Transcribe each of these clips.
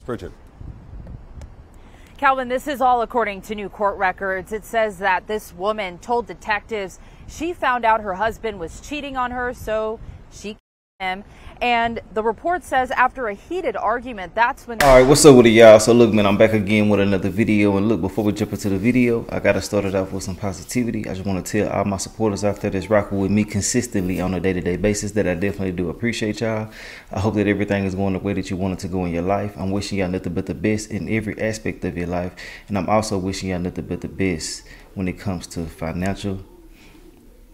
Bridget. Calvin, this is all according to new court records. It says that this woman told detectives she found out her husband was cheating on her, so she killed him. And the report says after a heated argument, that's when... All right, what's up with it, y'all? So look, man, I'm back again with another video. And look, before we jump into the video, I got to start it off with some positivity. I just want to tell all my supporters out there that's rocking with me consistently on a day-to-day basis that I definitely do appreciate y'all. I hope that everything is going the way that you want it to go in your life. I'm wishing y'all nothing but the best in every aspect of your life. And I'm also wishing y'all nothing but the best when it comes to financial,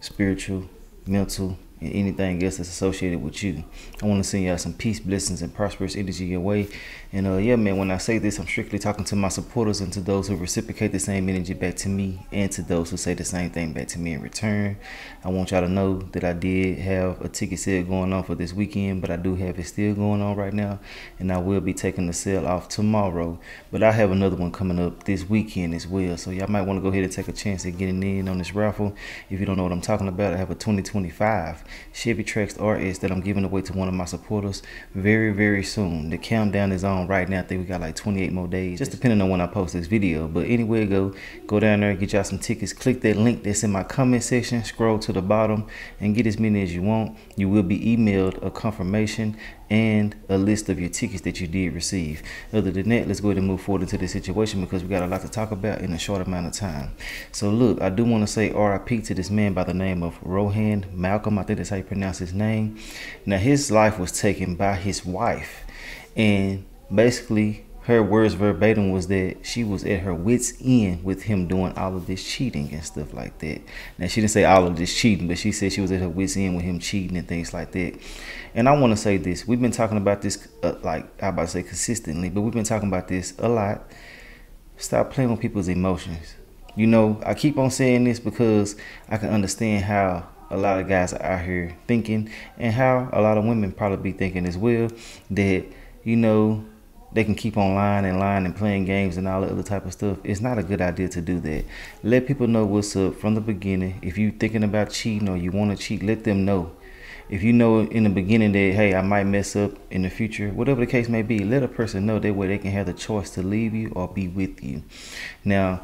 spiritual, mental, and anything else that's associated with you. I want to send y'all some peace, blessings, and prosperous energy your way. And yeah, man, when I say this, I'm strictly talking to my supporters and to those who reciprocate the same energy back to me, and to those who say the same thing back to me in return. I want y'all to know that I did have a ticket sale going on for this weekend, but I do have it still going on right now, and I will be taking the sale off tomorrow. But I have another one coming up this weekend as well, so y'all might want to go ahead and take a chance at getting in on this raffle. If you don't know what I'm talking about, I have a 2025 Chevy Trax RS that I'm giving away to one of my supporters very, very soon. The countdown is on right now. I think we got like 28 more days, just depending on when I post this video. But anyway, go down there and get y'all some tickets. Click that link that's in my comment section, scroll to the bottom, and get as many as you want. You will be emailed a confirmation and a list of your tickets that you did receive. Other than that, let's go ahead and move forward into this situation because we got a lot to talk about in a short amount of time. So look, I do want to say RIP to this man by the name of Rohan Malcolm. I think that's how you pronounce his name. Now, his life was taken by his wife, and basically her words verbatim was that she was at her wit's end with him doing all of this cheating and stuff like that. Now, she didn't say all of this cheating, but she said she was at her wit's end with him cheating and things like that. And I want to say this. We've been talking about this, like I about to say consistently, but we've been talking about this a lot. Stop playing with people's emotions. You know, I keep on saying this because I can understand how a lot of guys are out here thinking, and how a lot of women probably be thinking as well, that, you know, they can keep on lying and playing games and all that other type of stuff. It's not a good idea to do that. Let people know what's up from the beginning. If you're thinking about cheating or you want to cheat, let them know. If you know in the beginning that, hey, I might mess up in the future, whatever the case may be, let a person know. That way they can have the choice to leave you or be with you. Now,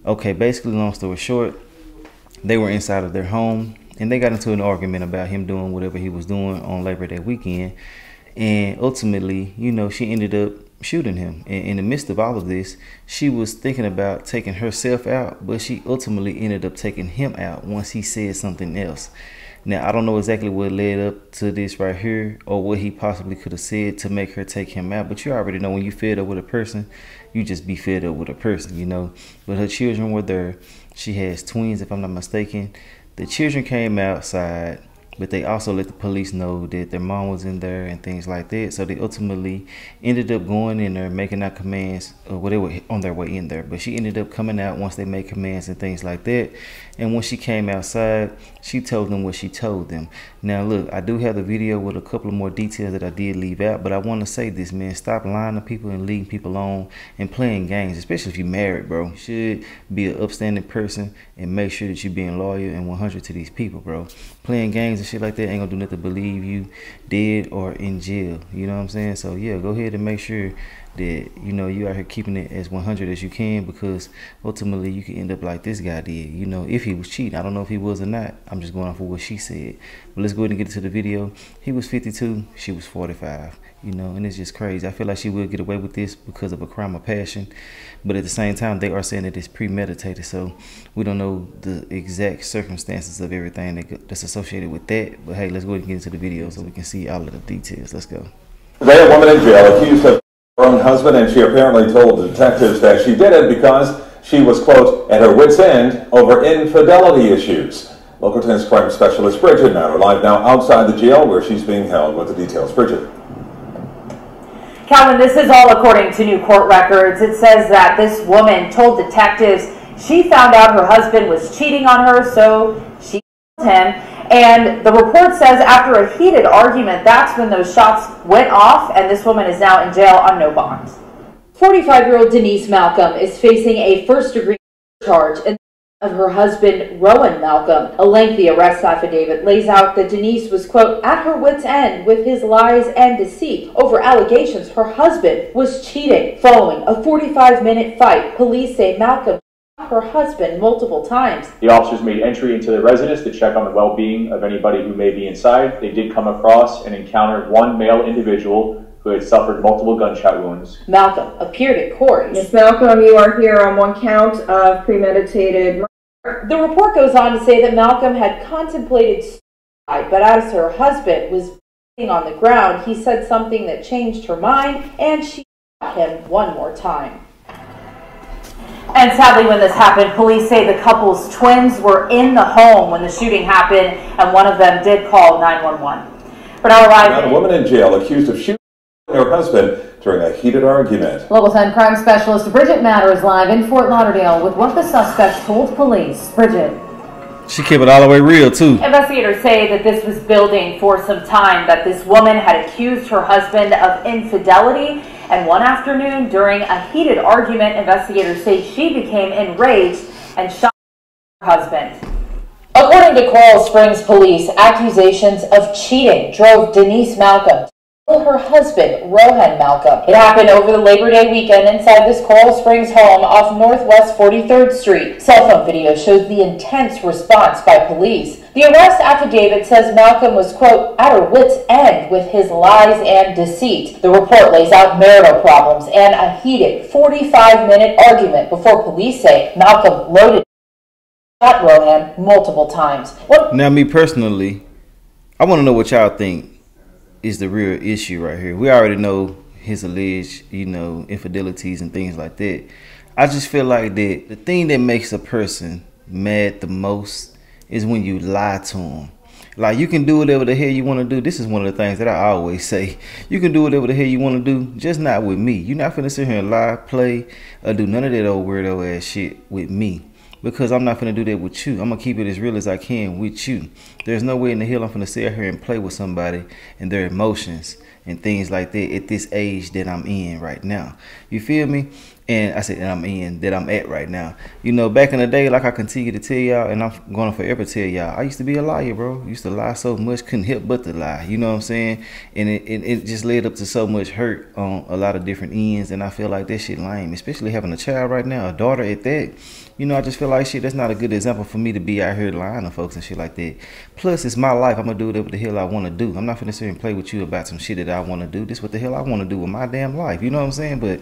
okay, basically, long story short, they were inside of their home and they got into an argument about him doing whatever he was doing on Labor Day weekend. And ultimately, you know, she ended up shooting him. And in the midst of all of this, she was thinking about taking herself out, but she ultimately ended up taking him out once he said something else. Now, I don't know exactly what led up to this right here, or what he possibly could have said to make her take him out, but you already know when you fed up with a person, you just be fed up with a person, you know. But her children were there. She has twins, if I'm not mistaken. The children came outside, but they also let the police know that their mom was in there and things like that. So they ultimately ended up going in there, making out commands, or whatever, on their way in there. But she ended up coming out once they made commands and things like that. And when she came outside, she told them what she told them. Now, look, I do have the video with a couple of more details that I did leave out, but I want to say this, man. Stop lying to people and leading people on and playing games, especially if you're married, bro. You should be an upstanding person and make sure that you're being loyal and 100 to these people, bro. Playing games and shit like that ain't gonna do nothing but leave you dead or in jail. You know what I'm saying? So yeah, go ahead and make sure that, you know, you out here keeping it as 100 as you can, because ultimately you can end up like this guy did, you know, if he was cheating. I don't know if he was or not. I'm just going off of what she said. But let's go ahead and get into the video. He was 52, she was 45, you know, and it's just crazy. I feel like she will get away with this because of a crime of passion, but at the same time, they are saying that it's premeditated, so we don't know the exact circumstances of everything that's associated with that. But hey, let's go ahead and get into the video so we can see all of the details. Let's go. Today, a woman in jail accused of her own husband, and she apparently told the detectives that she did it because she was, quote, at her wit's end over infidelity issues. Local 10's crime specialist Bridget now live now outside the jail where she's being held with the details. Bridget. Calvin, this is all according to new court records. It says that this woman told detectives she found out her husband was cheating on her, so she killed him. And the report says after a heated argument, that's when those shots went off, and this woman is now in jail on no bond. 45-year-old Denise Malcolm is facing a first-degree charge in of her husband, Rowan Malcolm. A lengthy arrest affidavit lays out that Denise was, quote, at her wit's end with his lies and deceit over allegations her husband was cheating. Following a 45-minute fight, police say Malcolm shot her husband multiple times. The officers made entry into the residence to check on the well-being of anybody who may be inside. They did come across and encounter one male individual who had suffered multiple gunshot wounds. Malcolm appeared in court. Ms. Malcolm, you are here on one count of premeditated murder. The report goes on to say that Malcolm had contemplated suicide, but as her husband was bleeding on the ground, he said something that changed her mind, and she shot him one more time. And sadly, when this happened, police say the couple's twins were in the home when the shooting happened, and one of them did call 911. For now, a woman in jail accused of shooting her husband during a heated argument. Local 10 crime specialist Bridget Matter is live in Fort Lauderdale with what the suspect told police. Bridget. She kept it all the way real, too. Investigators say that this was building for some time, that this woman had accused her husband of infidelity, and one afternoon during a heated argument, investigators say she became enraged and shot her husband. According to Coral Springs police, accusations of cheating drove Denise Malcolm to kill her husband, Rowan Malcolm. It happened over the Labor Day weekend inside this Coral Springs home off Northwest 43rd Street. Cell phone video shows the intense response by police. The arrest affidavit says Malcolm was, quote, at her wit's end with his lies and deceit. The report lays out marital problems and a heated 45-minute argument before police say Malcolm loaded shot Rowan multiple times. Now, me personally, I want to know what y'all think is the real issue right here. We already know his alleged, infidelities and things like that. I just feel like that the thing that makes a person mad the most is when you lie to them. Like, you can do whatever the hell you want to do. This is one of the things that I always say. You can do whatever the hell you want to do, just not with me. You're not finna sit here and lie, play, or do none of that old weirdo ass shit with me. Because I'm not finna do that with you. I'm gonna keep it as real as I can with you. There's no way in the hell I'm finna sit here and play with somebody and their emotions and things like that at this age that I'm in right now. You feel me? And I said that I'm at right now. Back in the day, like I continue to tell y'all, and I'm gonna forever tell y'all, I used to be a liar, bro. I used to lie so much, couldn't help but to lie. You know what I'm saying? And it just led up to so much hurt on a lot of different ends, and I feel like that shit lame, especially having a child right now, a daughter at that. I just feel like shit, that's not a good example for me to be out here lying to folks and shit like that. Plus, it's my life. I'm gonna do whatever the hell I wanna do. I'm not finna sit here and play with you about some shit that I wanna do. This is what the hell I wanna do with my damn life. You know what I'm saying? But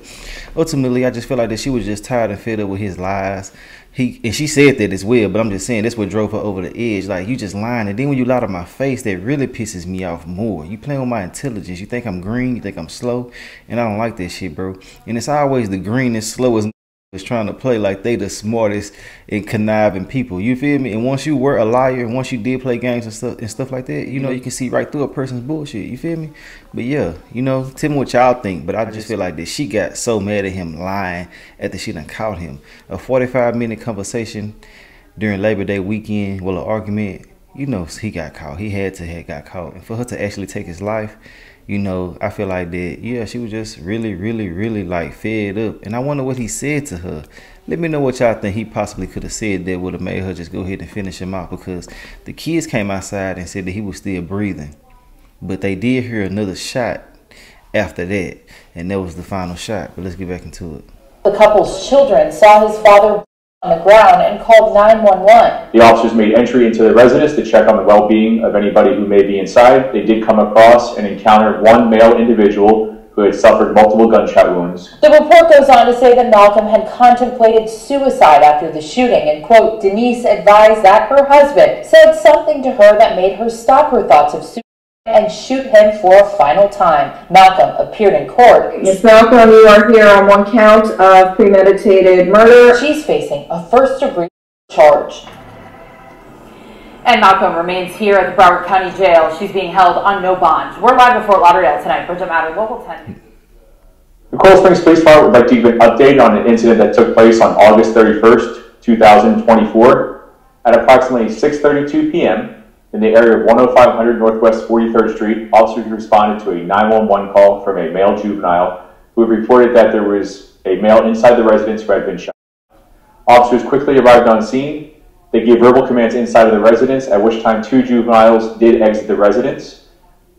ultimately, I just feel like that she was just tired and fed up with his lies. And she said that as well, but I'm just saying that's what drove her over the edge. Like, you just lying, and then when you lie to my face, that really pisses me off more. You playing with my intelligence. You think I'm green, you think I'm slow, and I don't like that shit, bro. And it's always the greenest, slowest is trying to play like they the smartest and conniving people. You feel me? And once you were a liar, and once you did play games and stuff like that, you can see right through a person's bullshit. You feel me? But yeah, tell me what y'all think. But I just feel like that she got so mad at him lying after she done caught him. A 45-minute conversation during Labor Day weekend, an argument, he got caught. He had to have got caught. And for her to actually take his life, I feel like that, yeah, she was just really, really, really like fed up. And I wonder what he said to her. Let me know what y'all think he possibly could have said that would have made her just go ahead and finish him off, because the kids came outside and said that he was still breathing. But they did hear another shot after that, and that was the final shot. But let's get back into it. The couple's children saw his father on the ground and called 911. The officers made entry into the residence to check on the well-being of anybody who may be inside. They did come across and encountered one male individual who had suffered multiple gunshot wounds. The report goes on to say that Malcolm had contemplated suicide after the shooting, and, quote, Denise advised that her husband said something to her that made her stop her thoughts of suicide and shoot him for a final time. Malcolm appeared in court. Ms. Malcolm, you are here on one count of premeditated murder. She's facing a first-degree charge. And Malcolm remains here at the Broward County Jail. She's being held on no bond. We're live in Fort Lauderdale tonight. Bridget Matter, Local 10. The Coral Springs Police Department would like to give an update on an incident that took place on August 31st, 2024 at approximately 6:32 p.m. in the area of 10500 Northwest 43rd Street. Officers responded to a 911 call from a male juvenile who reported that there was a male inside the residence who had been shot. Officers quickly arrived on scene. They gave verbal commands inside of the residence, at which time 2 juveniles did exit the residence.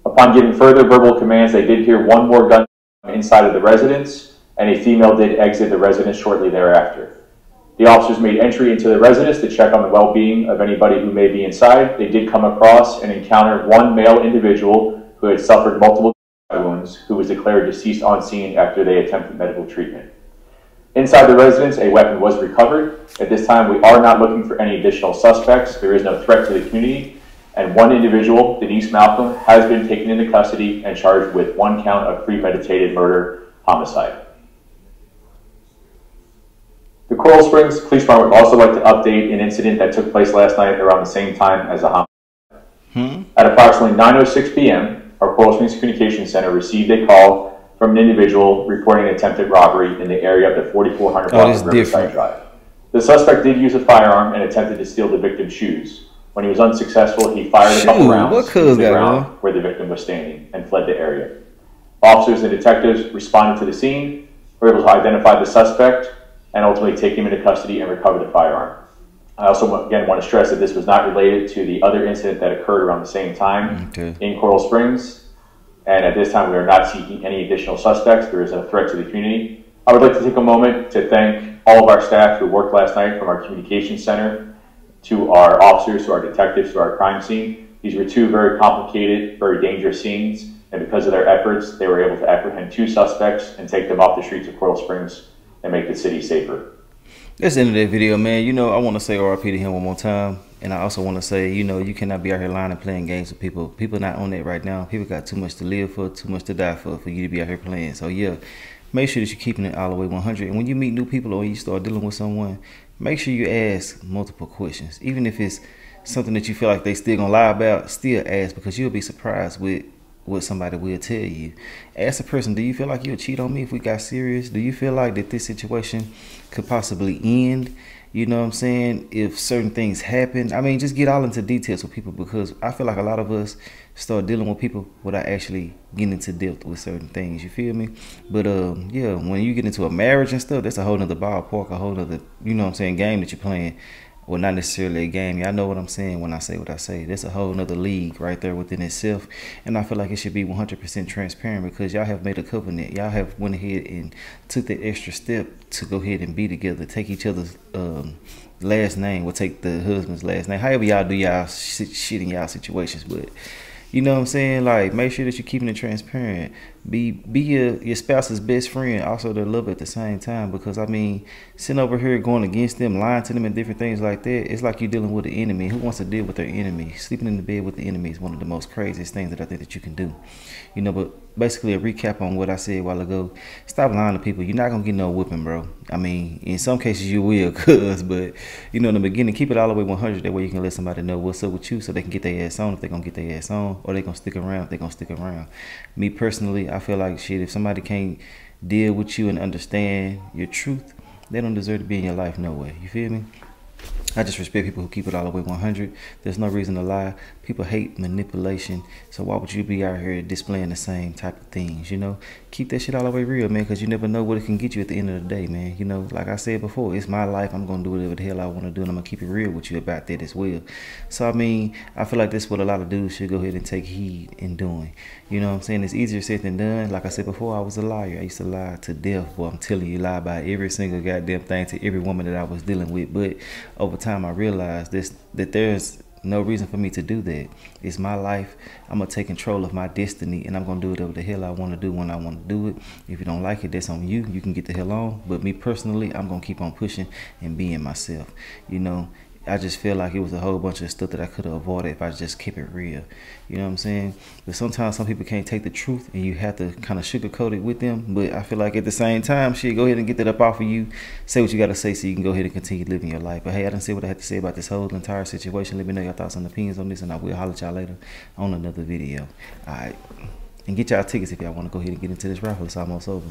Upon giving further verbal commands, they did hear one more gun inside of the residence, and a female did exit the residence shortly thereafter. The officers made entry into the residence to check on the well-being of anybody who may be inside. They did come across and encounter one male individual who had suffered multiple wounds, who was declared deceased on scene after they attempted medical treatment. Inside the residence, a weapon was recovered. At this time, we are not looking for any additional suspects. There is no threat to the community. And one individual, Denise Malcolm, has been taken into custody and charged with 1 count of premeditated murder homicide. The Coral Springs Police Department would also like to update an incident that took place last night around the same time as a homicide. At approximately 9:06 p.m., our Coral Springs Communications Center received a call from an individual reporting an attempted robbery in the area of the 4400 block of Riverside Drive. The suspect did use a firearm and attempted to steal the victim's shoes. When he was unsuccessful, he fired a couple rounds into the ground where the victim was standing and fled the area. Officers and detectives responded to the scene, were able to identify the suspect, and ultimately take him into custody and recover the firearm. I also, again, want to stress that this was not related to the other incident that occurred around the same time in Coral Springs. And at this time, we are not seeking any additional suspects. There is a threat to the community. I would like to take a moment to thank all of our staff who worked last night, from our communications center to our officers, to our detectives, to our crime scene. These were 2 very complicated, very dangerous scenes. And because of their efforts, they were able to apprehend 2 suspects and take them off the streets of Coral Springs and make the city safer. That's the end of that video, man. You know, I want to say RIP to him one more time. And I also want to say, you know, you cannot be out here lying and playing games with people. People not on that right now. People got too much to live for, too much to die for you to be out here playing. So, yeah, make sure that you're keeping it all the way 100. And when you meet new people or you start dealing with someone, make sure you ask multiple questions. Even if it's something that you feel like they still going to lie about, still ask, because you'll be surprised with what somebody will tell you. Ask a person, do you feel like you'll cheat on me if we got serious? Do you feel like that this situation could possibly end? You know what I'm saying? If certain things happen. I mean, just get all into details with people, because I feel like a lot of us start dealing with people without actually getting into depth with certain things. You feel me? But yeah, when you get into a marriage and stuff, that's a whole nother ballpark, a whole nother, you know what I'm saying, game that you're playing. Well, not necessarily a game. Y'all know what I'm saying when I say what I say. That's a whole nother league right there within itself. And I feel like it should be 100% transparent, because y'all have made a covenant. Y'all have went ahead and took that extra step to go ahead and be together. Take each other's last name, or take the husband's last name. However y'all do y'all shit in y'all situations. But you know what I'm saying? Like, make sure that you're keeping it transparent. Be your spouse's best friend, also their lover at the same time. Because, I mean, sitting over here going against them, lying to them and different things like that, it's like you're dealing with an enemy. Who wants to deal with their enemy? Sleeping in the bed with the enemy is one of the most craziest things that I think that you can do. You know, but basically a recap on what I said a while ago. Stop lying to people. You're not going to get no whipping, bro. I mean, in some cases you will, but, you know, in the beginning, keep it all the way 100. That way you can let somebody know what's up with you, so they can get their ass on if they're going to get their ass on, or they're going to stick around if they're going to stick around. Me personally, I feel like, shit, if somebody can't deal with you and understand your truth, they don't deserve to be in your life no way. You feel me? I just respect people who keep it all the way 100. There's no reason to lie. People hate manipulation. So why would you be out here displaying the same type of things, you know? Keep that shit all the way real, man, because you never know what it can get you at the end of the day, man. You know, like I said before, it's my life. I'm going to do whatever the hell I want to do, and I'm going to keep it real with you about that as well. So, I mean, I feel like that's what a lot of dudes should go ahead and take heed in doing. You know what I'm saying? It's easier said than done. Like I said before, I was a liar. I used to lie to death. Boy, I'm telling you, lie about every single goddamn thing to every woman that I was dealing with. But over time, I realized that there's no reason for me to do that. It's my life. I'm going to take control of my destiny, and I'm going to do whatever the hell I want to do when I want to do it. If you don't like it, that's on you. You can get the hell on. But me personally, I'm going to keep on pushing and being myself. You know, I just feel like it was a whole bunch of stuff that I could have avoided if I just kept it real. You know what I'm saying? But sometimes some people can't take the truth, and you have to kind of sugarcoat it with them. But I feel like at the same time, shit, go ahead and get that up off of you. Say what you got to say so you can go ahead and continue living your life. But hey, I done said what I had to say about this whole entire situation. Let me know your thoughts and opinions on this, and I will holler at y'all later on another video. All right. And get y'all tickets if y'all want to go ahead and get into this raffle. It's almost over.